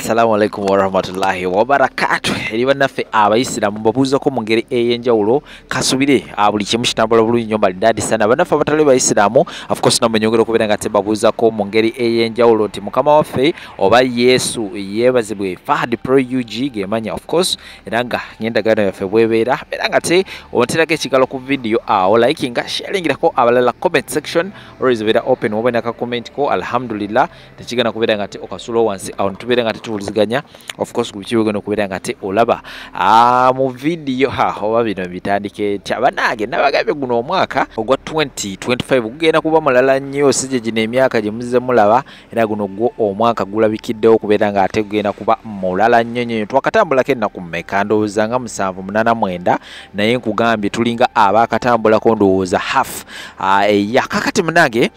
Assalamu alaikum warahmatullahi wabarakatuh. Eriba naffe abayisiramu babuuza ko mu ngeri ey'enjawulo kasubire buli kimu kitambula bulungi nnyo balidadi sana. Bannaffe abatali bayisiramu of course namwe nyongera okubeera nga tebabuuza ko mu ngeri ey'enjawulo nti mukama waffe oba Yesu yeebazibwe Fahad Pro UG gemanya of course era nga nyendagano yaffe bwebeera beera nga te onterako ekigalo ku video awo likinga sharingirako abalala comment section always beera open woba naka comment ko alhamdulillah tekigana kubeera nga te okasulo wansi awo tubeera nga tetuliziganya of course kukiwegano kubeera nga te olaba mu video oba bino bitandike banage nabagambye guno omwaka ogwa 2025 gugenda kuba mulala nnyo sije gino emyaka gye muzize mulaba era guno gwo omwaka gulabikiddewo kubeera nga ate gugenda kuba mulala nnyo twakatambulako ennaku mmeka ndowooza nga 7-8-9 naye nkugambye tulinga abaakatambulako ndowooza half kakati munange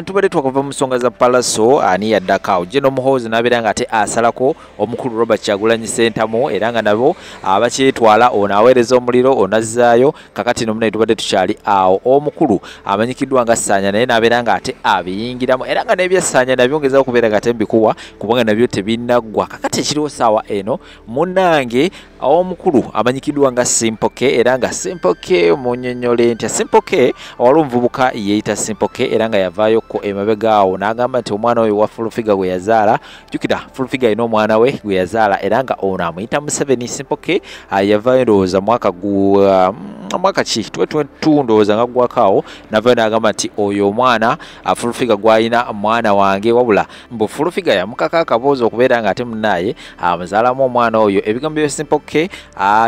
tubadde twakava mu nsonga za palaso ani yaddakaawo General Muhoozi n'abeera nga ate asalako omukulu Robert Kyagulanyi Ssentamu era nga nabo abakyetwala ono aweereza omuliro onazzaayo kakati nomunaye tubadde tukyali awo omukulu amanyikiddwa nga Ssanya naye n'abeera nga ate abiyingiramu era nga n'ebya Ssanya nabyongezaho kubeera nga ate mbikuwa kubanga nabyo tebinaggwa kakati ekiriwo saawa eno munnange omukulu amanyikiddwa nga Simple K era nga Simple K munnyonnyole ntya Simple K wali omuvubuka yeeyita Simple K era nga yavaayo ko emabegaawo n'agamba nti omwana oyo wa Fulufiga gwe yazaala jjukira Fulufiga alina omwana we gwe yazaala era nga ono amuyita Museveni Simple K yavaayo ndowooza mwaka ki 2022 ndowooza nga gwakaawo navaayo n'agamba nti oyo omwana Fulufiga gwalina mwana wange wabula mbu Fulufiga yamukaka akaboozi okubeera nga ate munnaye amuzaalamu omwana oyo ebigambo bya Simple K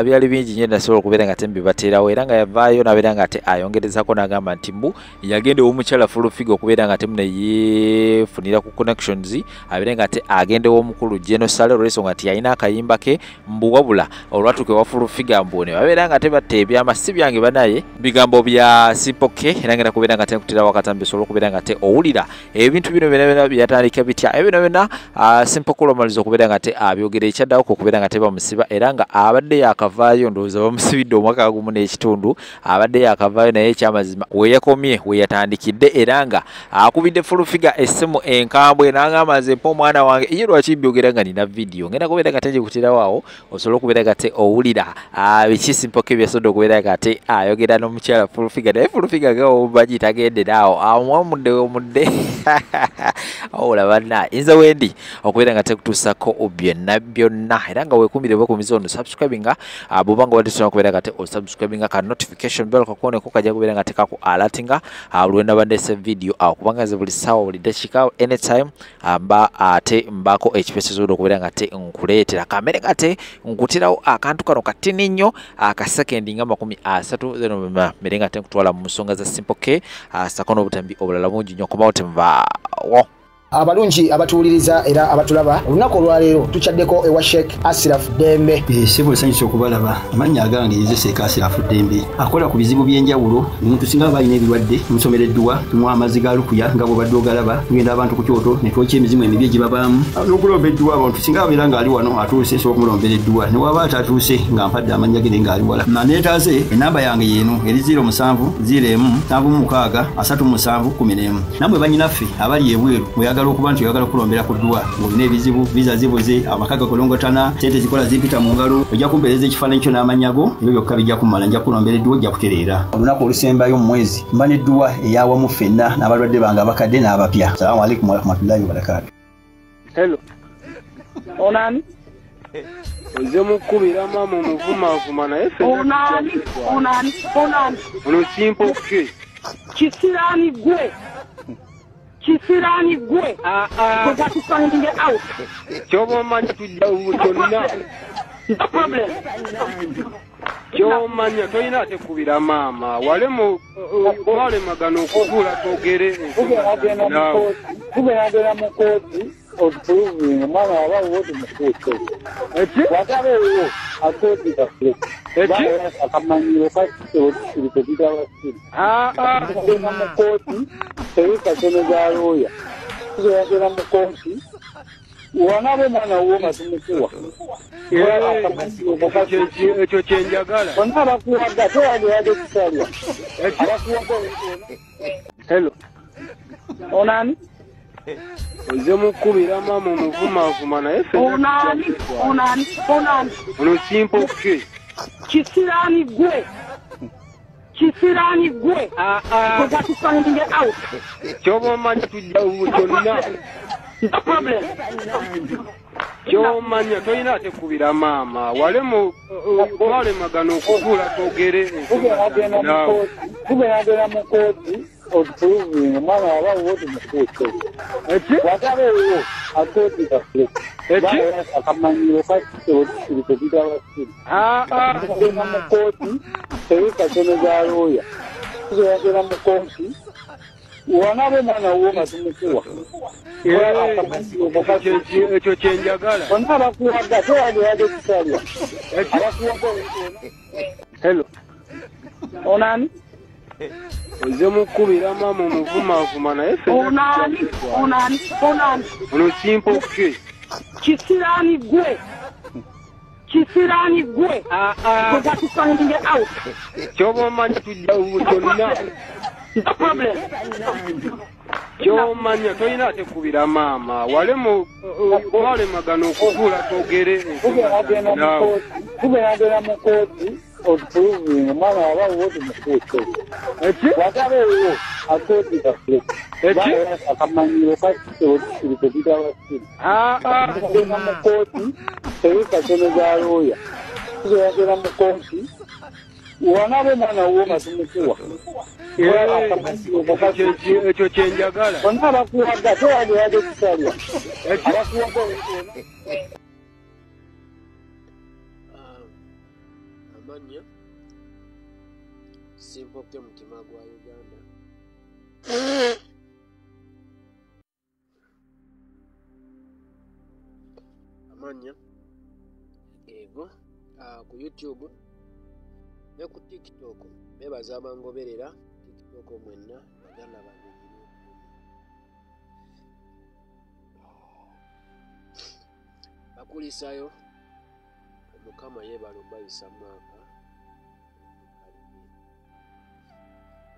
byali bingi nnyo nasobola okubeera nga ate mbibateerawo era nga yavaayo n'abeera nga ate ayongerezako n'agamba nti mbu yagenda ow'omukyala Fulufiga okubeera nga ate muna yeefunira ku connections abeere nga ate agenda ow'omukulu General Sale olw'ensonga nti yalina akayimba ke mbu wabula olwatuuka ewa Fulufiga mbu ne babeera nga ate batta ebyama si byange banaye bigambo bya Simple K era ngenda kubeera nga ate nkutera wakatambi osobola okubeera nga ate owulira ebintu bino byonna byatandika bitya ebyo byonna Simple K olwamaliza okubeera nga ate abyogera ekyaddawoko okubeera nga ate bamusiba era nga abadde yakavaayo ndowooza bamusibidde omwaka gumu n'ekitundu abadde yakavaayo naye ekyamazima weyakomye weyatandikidde era nga akubidde Fulufiga essimu enkambwe n'agamba nze mpa omwana wange ye lwaki byogera nga nina video ngenda kubeera nga tenjikutirawo awo osobola okubeera nga te owulira biki Simple K byasobodde okubeera nga te ayogera n'omukyala Fulufiga naye Fulufiga gawo baji tagendera awo omudde owula banna nze wendi okubeera nga tekutuusako byonna era nga weekumbire bwekumiza ono subscribinga bw'oba nga wadde tuna kubeera nga te osubscribinga ka notification bell kakoneko kajja kubeera nga tekaku alatinga buli lwe naba ndese video kubanga nze buli ssaawa buli dakiika anytime mba ate mbaako ekipeesezoda okubeera nga te nkuleetera kamere nga te nkutirawo akantu kano katini nnyo akasekendi nga 30 mere nga te nkutwala mu nsonga za Simple K sako n'obutambi obulala bungi nnyo komawo temuvaawo abalungi abatuuliriza era abatulaba olunaku olwaleero tukyaddeko ewa Sheikh Ashraf Dembe sebo esanyusa okubalaba amannya agange yeze Sheikh Ashraf Dembe akola ku bizibu by'enjawulo omuntu singa balina ebirwadde tumusomereddwa tumuwa amazzi ga lukuya nga bw'obadde ogalaba tugenda abantu ku kyoto ne twokya emizimu emibi egibabaamu n'okulomba edduwa abantu singa abeera ng'ali wano atuuse sobola okumulombera edduwa ne waba atatuuse nga mpadde amannya ge ng'ali wala naneetaaze enamba yange yeeno eri 07 01 76 37 11 nammwe bannyinaffe abali ebweru okuba nti oyagala okulombera ku ddwa ng'olina ebizibu viza zibuze amaka gakolongotana sente zikola zipita mu ngalo ojja kumpeereza ekifaananyi kyo n'amanyago ebyo byokka bijja kumala nja kulombera edduwa ojja kutereera olunaku olusembayo mu mwezi mba n'edduwa eyawamu ffenna n'abalwadde bange abakadde n'abapya salaamu alaikum warahmatullahi wabarakatu hello onani oze mukubira mama omuvumavuma naye onani ono Simple K kisirani gwe got to find it out. Chobo manya tujja No problem. Chobo manya toyina tekubira mama wale magano okugula togere Kubera mu koti oproving mama waba wote mu koti. Whatever you akoti ka flip. Akamanyiro kasi olipita wasi. Mu koti seyuka keneza roya. Kubera mu koti wanabe mwana uwo matumukuwa ekyo kyenjagala onabakuwadde ate waliwadde kitalya hello onani Oze mukubira mama omuvumavuma naye Onani. ono simple ke. Kisirani gwe. Because to finding it out. Kyoba omanyi tujja kyonna. No problem. Kyomanya tolina ate kubira maama walemagana okutuula twogere Tugenda mu kooti oproving omwana waba woti mukuute watabeewo akooti kaffe akamanyiro kakirikobita abasiri tugenda mu kooti tebikatono za looya tugenda mu kooti wanabe omwana woma tumukuwa ekyo kyenjagala. bonna abakuwaga tewageyage kitalya Hello. onani Oze mukubira mama omuvumavuma naye onani ono simple ke. Kisirani gwe. Because to finding it out. Kyoba omanyi tujja kyonna. No problem. Kyomanya tolina ate kubira maama walemagana okutuula twogere tugenda mu kooti oproving omwana waba woti mukuute watabeewo akooti kaffe akamanyiro kakirikobita abasiri tugenda mu kooti tebikatono za looya tugenda mu kooti wanabe omwana woma tumukuwa ekyo kyenjagala. bonna abakuwaga tewageyage kitalya amanya Simple ke mutima gwa Uganda. Amanya ego ku YouTube ne ku TikTok bebaza abangoberera TikTok mwenna baganda babiri bakulisayo Mukama yebalumba isamwaka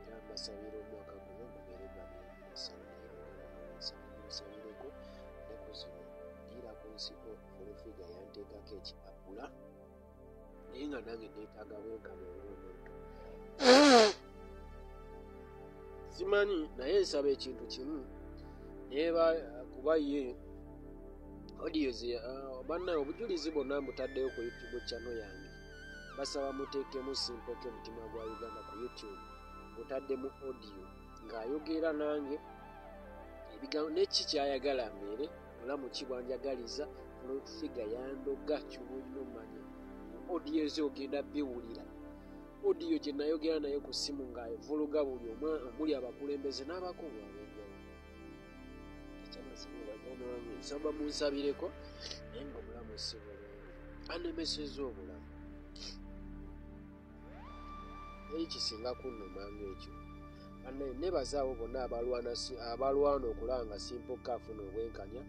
era masabiro omwaka guno gubere basabireko nekuzino dira ku nsiko Furufiga yanteekako ekipapula naye nga nange neetaaga bwenkano olw'omuntu simanyi naye nsaba ekintu kimu naye kuba ye audios banna obujulizi bonna mbutaddeyo ku YouTube channel yange basaba muteekemu Simple ke mutima gwa Uganda ku YouTube mutaddemu audio ng'ayogera nange ebigambo neki kyayagala mbeere mulamu kibwanjagaliza Furufiga yandoga kiwulira omanya audio ezo ogenda biwulira audio gye nayogera naye ku simu ng'avuluga buli omwe omuli abakulembeze n'abakulu ab'enjawulo nsaba munsabireko naye nga obulamu si bulungi anemeseza obulamu naye kisinga kunnumanga ekyo annaye nebazaawo bonna abalwana okulanga Simple ke afuna obwenkanya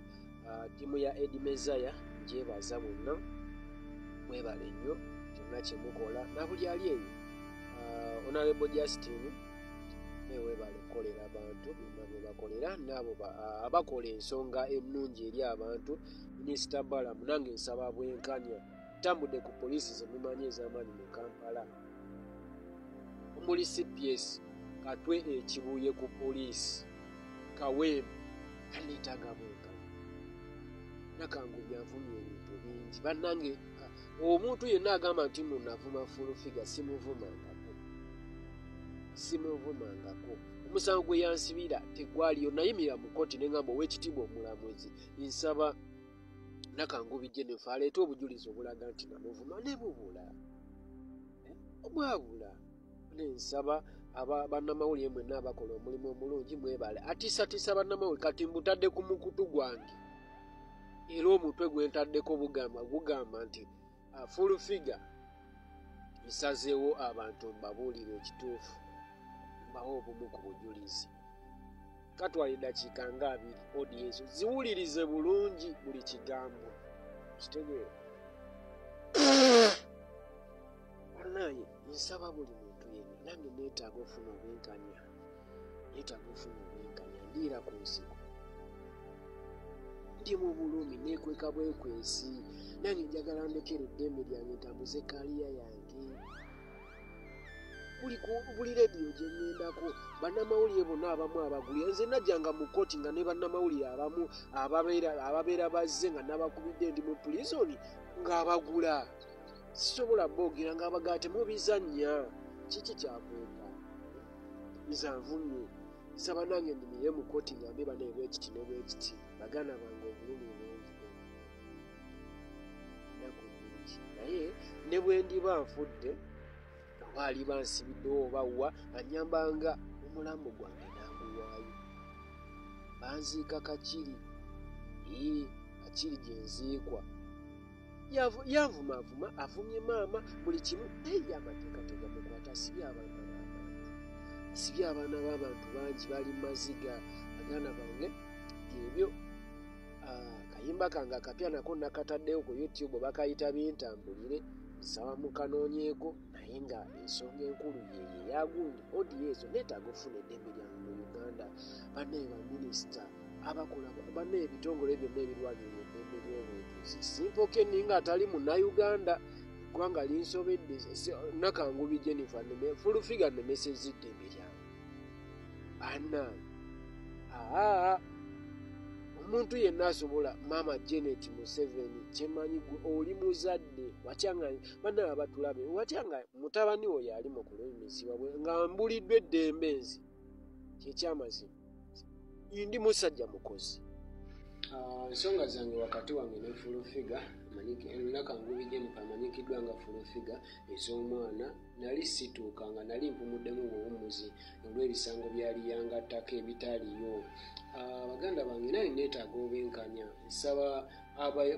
ttiimu ya Edi Mezaya gyebaza bonna mwebale nnyo kyonna kyemukola nabuli ali eyo Honorable Justin webale kukolera abantu bonna bwe bakolera n'abo abakola ensonga ennungi eri abantu. Minisita Balamu nange nsaba bwenkanya tambudde ku poliisi zemumanyi ez'amaanyi mu Kampala omuli CPS Katwe Ekibuye ku poliisi Kawempe kanetaaga bwenkanya Nakangubya nvumye ebintu bingi bannange omuntu yenna agamba nti nno navuma Furufiga simuvumangako omusango gwe yansibira tegwaliyo nayimira mu kkooti ne ngamba ow'ekitiibwa omulamuzi nsaba Nakangubi Jennifer aleeta obujulizi obulaga nti namuvuma ne bubula obwabula nensaba bannamawulire mwenna abakola omulimu omulungi mwebale atiisatiisa bannamawulire kati mbutadde ku mukutu gwange era omutwe gwentaddeko gugamba nti Furufiga nsazeewo abantu mbabuulire ekituufu mbawo obumu ku bujulizi katwala eddakiika nga 2 audio ezo ziwulirize bulungi buli kigambo kitegeera naye nsaba buli muntu yenna nange neetaaga ofuna obwenkanya ndiira ku nsiko ndi mu bulumi neekweka bwekwesi nange njagala ndekera eddembe lyange ntambuze kaliya yange. Buli rediyo gye ŋŋendako bannamawulire bonna abamu abagulira nze najjanga mu kkooti nga ne bannamawulire abamu ababeera bazze nga nabakubidde ndi mu pulisoni ng'abagula. Sisobola boogera ng'abagaa temubizannya kiki kyakweka nze nvumye nsaba nange ndimire mu kkooti ngambe banaye bwekiti ne bwekiti baganda bange obulumi bungi ennaku nnyingi naye ne bwe ndiba nfudde baali bansibiddewo obawa banyambanga omulambo gwange nanguwaayo banziika Kakiri Kakiri gye nziikwa yanvumaavuma avumye maama buli kimu naye amateeka tegamukwata asibye abaana b'abantu bangi bali maziga baganda bange ebyo kayimba kange akapya nako nakataddewo ku YouTube bakayita bintambulire nsaba mukanoonyeeko naye nga ensonga enkulu yeye yagundi odiyo ezo neetaaga okufuna eddembe lyange mu Uganda bannaye baminisita abakola bannaye ebitongole byonna ebirwanirira eddembe ly'obuntuzi Simple Kenny atali munnauganda eggwanga linsobedde Nakangubi Jennifer Fulufiga nemesezza eddembe lyange bannaye omuntu yenna asobola Maama Janet Museveni kyemanyi oli muzadde watyanga bannaye abatulabe watyanga mutabani oyo ali mu kulumizibwa nga mbuliddwa eddembe nzi kyekyamazima ndi musajja mukozi. Ensonga zange wakati wange ne Fulufiga Nakangubi Jennifer amanyikiddwa nga Fulufiga ez'omwana nali situukanga nali mpumuddemu buwummuzi olw'ebisango byali yangattako ebitaliyo. Baganda bange naye neetaaga obenkanya nsaba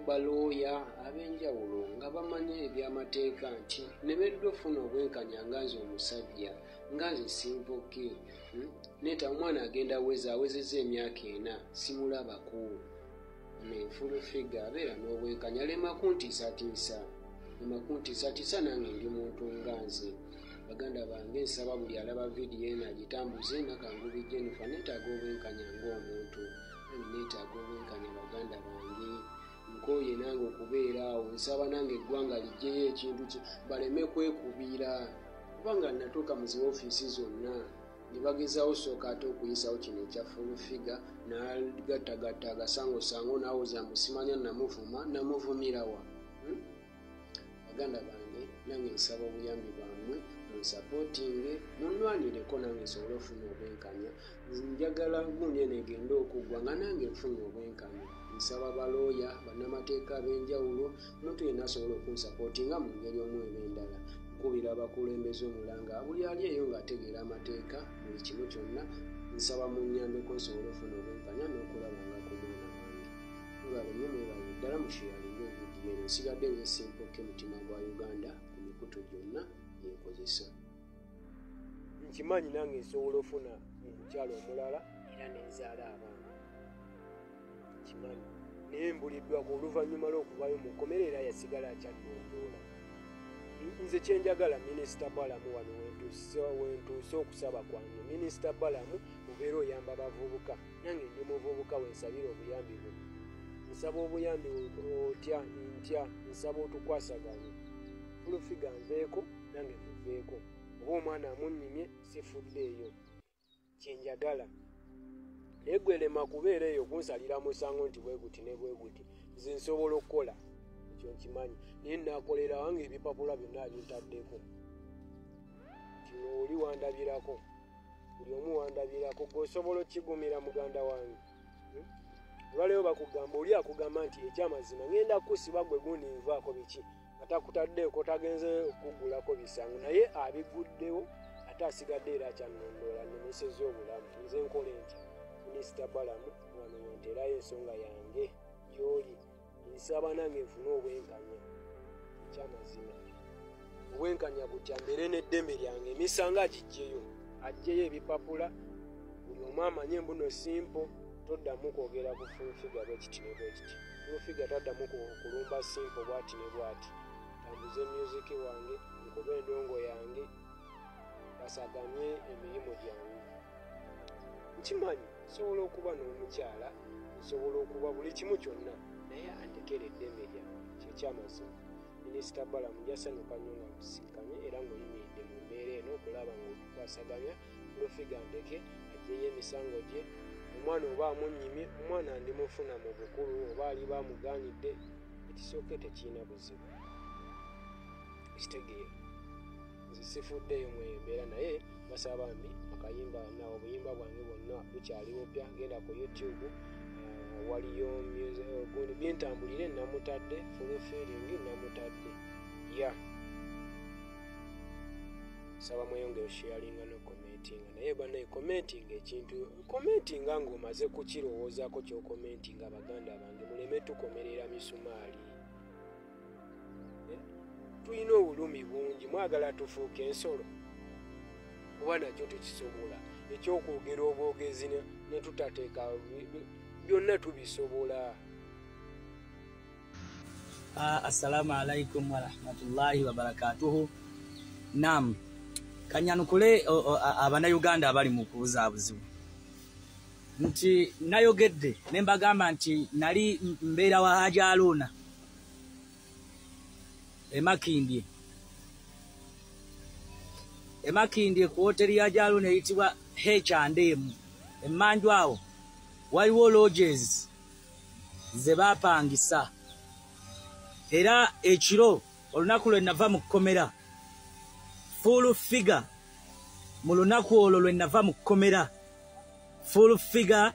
balooya ab'enjawulo nga bamanye ebyamateeka nti nemeddwa ofuna obwenkanya nga nze omusajja nga nze Simple K neeta omwana agenda awezezza emyaka 4 simulabako ne Fulufiga abeera n'obwenkanya lema kuntiisatiisa nange ndi muntu nga nze. Baganda bange nsaba buli alaba vidiyo eno agitambuze Nakangubi Jennifer neetaaga obwenkanya ng'omuntu neetaaga obwenkanya baganda bange nkooye nange okubeera awo nsaba nange eggwanga lijjeyo ekintu baleme kwekubiira kubanga natuuka mu zi ofiisi zonna ne bagezaawo sooka ate okuyisawo kino ekya Fulufiga n'agattagatta agasangosango n'awoza mbusimanya namuvumirawa. Baganda bange nange nsaba obuyambi bwammwe munsapootinge munwanireko nange nsobole ofuna obwenkanya njagala gundi eno egenda okuggwa nga nange nfunye obwenkanya. Nsaba balooya bannamateeka ab'enjawulo omuntu yenna asobola okunsapootinga mu ngeri omu eba endala nkubira abakulembeze omulanga buli ali eyo ng'ategeera amateeka buli kimu kyonna nsaba munnyambeko nsobole ofuna obwenkanya n'okulabanga ku mwana wange mubaleme mwebaye ddala mushiyalinga evidiyo eno nsigadde nze Simple K mutima gwa Uganda ku mikutu gyonna yenkozesa. Nkimanyi nange nsobola ofuna omukyalo omulala era nenzaala abaana kimanyi naye mbuliddwako oluvannyuma lw'okuvayo mu nkomera era yasigala akyannondoola. Nze kyenjagala Minisita Balamu wano wentuuse okusaba kwange Minisita Balamu mubeera oyamba bavubuka nange ndi muvubuka wensabira obuyambi bwe nsaba obuyambi otya ntya nsaba otukwasaganye Fulufiga nveeko nange muveeko oba omwana amunnimye sifuddeeyo kyenjagala naye gwerema kubeera eyo kunsalira musango nti bweguti ne bweguti nze nsobola okukola ekyo nkimanyi naye naakolera wange ebipapula byonna abintaddeko nti oli wandabirako buli omu wandabirako gweosobola okigumira muganda wange olwaleero bakugamba oli akugamba nti ekyamazima ngenda kusiba gwe gundi nvaako biki atakutaddeeko tagenze okugulako bisango naye abiguddewo ate asigadde era akyannondoola nemeseza obulamu nze nkole nti Minisita Balamu wano wanterayo ensonga yange gy'oli nsaba nange nfune obwenkanya ekyamazima obwenkanya butya mbeere n'eddembe lyange emisango agiggyeyo aggyeyo ebipapula buli omu amanye mbuno Simple toddamu kwogera ku Fulufiga bwekiti ne bwekiti Fulufiga taddamu kulumba Simple bwati ne bwati tambuze music wange nkuba endongo yange basagamye emirimu gyange nkimanyi nsobola okuba n'omukyala nsobola okuba buli kimu kyonna naye andekere eddembe lyange kyekyamazima. Minisita Balamu yasanyuka nnyo nga musinkanye era ng'oyimiridde mu mbeera eno okulaba ng'otukwasaganya Full-Figure ndeke aggyeyo emisango gye. Omwana oba amunyimye, omwana ndimufuna mu bukulu oba ali bamugaanidde, ekisooke tekiina buzibu. Kitegeera nze sifuddeyo mu embeera naye basaba bambi akayimba na obuyimba bwange bwonna bukyaliwo pya. Genda ku YouTube waliyo gundi byentambulire namutadde Full Feeling namutadde ya saba mweyongere sharinga no commentinga naye banaye commenting ekintu commentinga ng'omaze kukirowoozaako ky'okommentinga baganda bange muleme tukomerera misumaali. Tulina obulumi bungi mwagala tufuuke ensolo kuba nakyo tukisobola ekyokwogera obwogezi ne tutateeka byonna tubisobola. Assalamu alaikum warahmatullahi wabarakatuhu. Naam, kanyanukule abannayuganda abali mu kubuzaabuzibu nti nayogedde ne mbagamba nti nali mbeera wa Haji Haruna Emakindye ku hoteri ya Haji Haruna eyitibwa H&M. Emmanju awo waliwo lodges ze baapangisa era ekiro olunaku lwe nava mu kkomera Full-Figure mu lunaku olwo lwe nava mu kkomera Full-Figure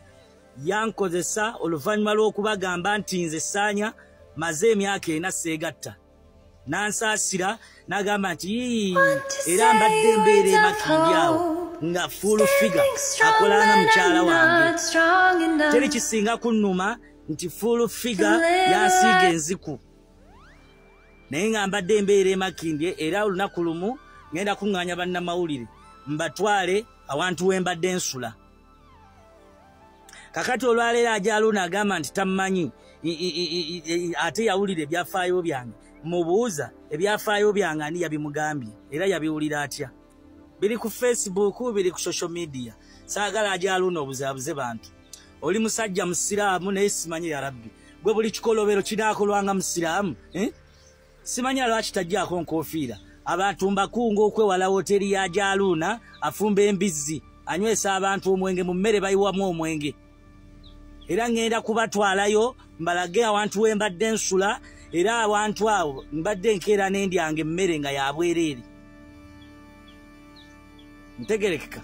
yankozesa oluvannyuma lw'okubagamba nti nze saanya maze emyaka 4 seegatta nansaasira n'agamba nti era mbadde mbeera Emakindye awo nga Full-Figure akolana mukyala wange. Teri kisinga kunnuma nti Full-Figure yansiiga enziku naye nga mbadde mbeera Emakindye era olunaku lumu ngenda kuŋŋaanya bannamawulire mbatwale awantu we mbadde nsula. Kakati olwaleero Haji Haruna agamba nti tammanyi ate yawulira ebyafaayo byange. Mubuuza ebyafaayo byange ani yabimugambye era yabiwulira atya? Biri ku Facebook, biri ku social media. Saagala Haji Haruna obuzaabuze bantu. Oli musajja musiraamu naye simanyi ya Rabbi gwe buli kikolobero kinaakolwanga musiraamu simanyi lwaki tajjaako nkofiira. Abantu mbakunga okwewala hoteri ya Haji Haruna afumba embizzi anywesa abantu omwenge mu mmere bayiwamu omwenge era ngenda kubatwalayo mbalage awantu we mbadde nsula era awantu awo mbadde nkeera n'endyange emmere nga yabwereere. Ntegerekeka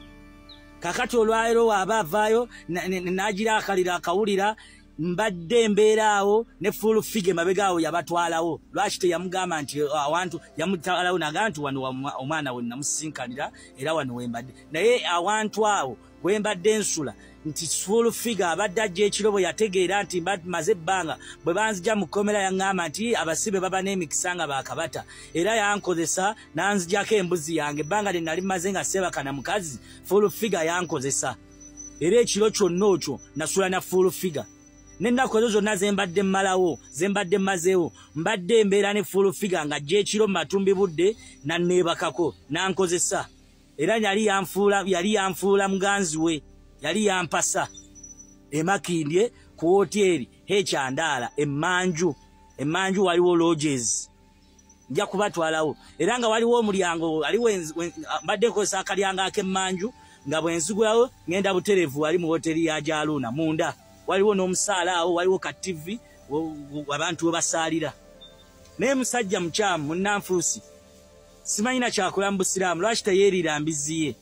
kakati olwaleero waaba avaayo n'agira akalira akawulira mbadde mbeera awo ne Full-Figure mabega awo yabatwalawo. Lwaki teyamugamba nti awantu yamutwalawo naga nti wano omwana we namusinkanira era wano wembadde naye awantu awo wembadde nsula nti Full-Figure abadde ajja ekiro bwe yategeera nti maze ebbanga bwe banzija mu kkomera yaŋŋamba nti abasibe baba n'emikisa nga baakabata era yankozesa nanzijako embuzi yange ebbanga lye nali maze nga seebaka na mukazi Full-Figure yankozesa era ekiro kyonna okyo nasula na Full-Figure. N'ennaku ezo zonna zembadde mmalawo zembadde mmazeewo mbadde embeera ne Full-Figure nga ajja ekiro mu matumbi budde nanneebakako nankozesa era yali yanfuula muganzi we yali yampasa Emakindye ku hoteri H&R emmanju waliwo lodges nja kubatwalawo era nga waliwo omulyango mbadde nkozesa akalyango ak'emmanju nga bwenzigulawo ngenda buterevu wali mu hoteri ya Haji Haruna munda waliwo n'omusaala awo waliwo ka TV abantu we basaalira. Naye musajja mukyamu munnanfuusi simanyina kyakola mu busiraamu lwaki teyeerira mbizzi ye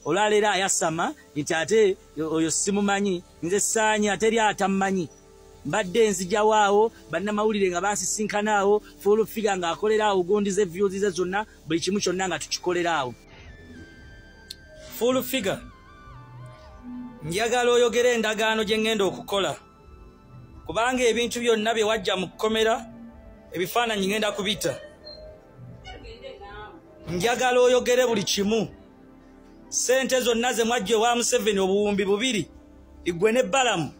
olwaleero ayasama nti ate oyo simumanyi nze saanya ateri atammanyi mbadde nzijawo awo bannamawulire nga bansisinkana awo Full-Figure ng'akolera awo gondize views ze zonna buli kimu kyonna nga tukikolera awo. Full-Figure njagala oyogera endagaano gye ŋŋenda okukola kubanga ebintu byonna bye wajja mu kkomera ebifaananyi ŋŋenda kubita. Njagala oyogere buli kimu. Sente zonna ze mwajja ewa Museveni obuwumbi 2 igwe ne Balamu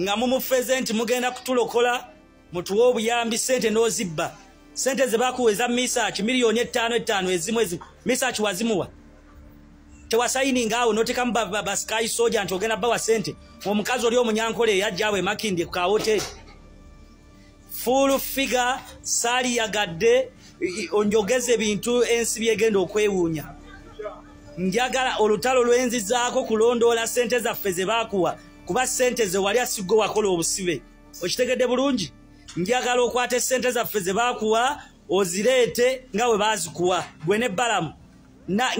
nga mumufeze nti mugenda kutulokola mutuwe obuyambi sente n'ozibba. Sente ze bakuweza Misaki miliyoni 5 ezimu misachi wazimuwa tewasayini ngaawo notekamu ba Sky Soldier nti ogenda bawa sente omukazi oli omunyankole yajjawe Makindye ku hoteli full figure sali yagadde onjogeze ebintu ensi byegenda okwewuunya njagala olutalo lwenzizaako kulondoola sente zaffe ze baakuwa kuba sente ze wali asiggo wakola obusibe okitegedde bulungi njagala okwate sente zaffe ze baakuwa ozireete nga bwe baazikuwa gwe ne Balamu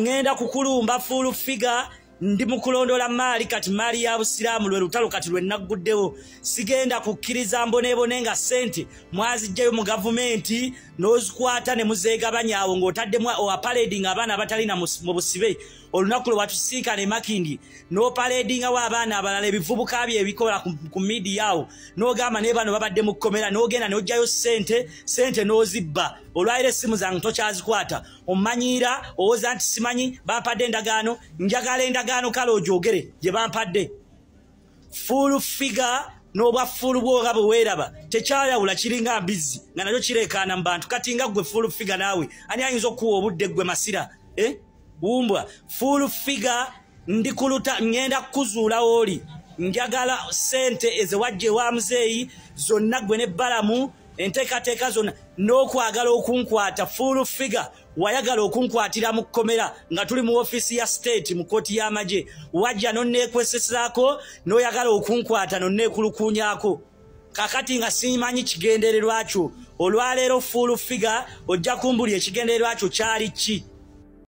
ngenda kukulumba full figure ndi mukulondola maali kati maali ya busiraamu lwe lutalo kati lwe nagguddewo sigenda kukkiriza mbonebone nga sente mwazijjayo mu gavumenti n'ozikwata ne muzeegabanyaawo ng'otaddemu opaledinga abaana abatalina mu busibe olunaku lwe watusinkana Makindye n'opaledingawo abaana abalala ebivubuka bye ebikola ku midiya awo n'ogamba naye bano babadde mu kkomera n'ogenda n'ojjayo sente n'ozibba olwayira essimu zange tokyazikwata ommanyiira owooza nti simanyi bampadde endagaano njagala endagaano kale ogyogere gye bampadde full figure n'obwa full bwoga bwe weeraba tekyayawula kiringa mbizzi nga nakyo kireekaana mu bantu kati nga ggwe full figure naawe ani ayinza okuwa obudde ggwe Masira wumbwa full figure ndikuluta ngenda kuzuula oli njagala sente ezewajje wa muzeeyi zonna gwe ne Balamu enteekateeka zonna n'okwagala okunkwata full figure wayagala okunkwatira mu kkomera nga tuli mu office ya state mu kooti y'amagye wajja nonneekwesesaako n'oyagala okunkwata nonneekulukuunyaako kakati nga simanyi kigendererwa kyo olwaleero full figure ojja kumbulya ekigendererwa kyo kyali ki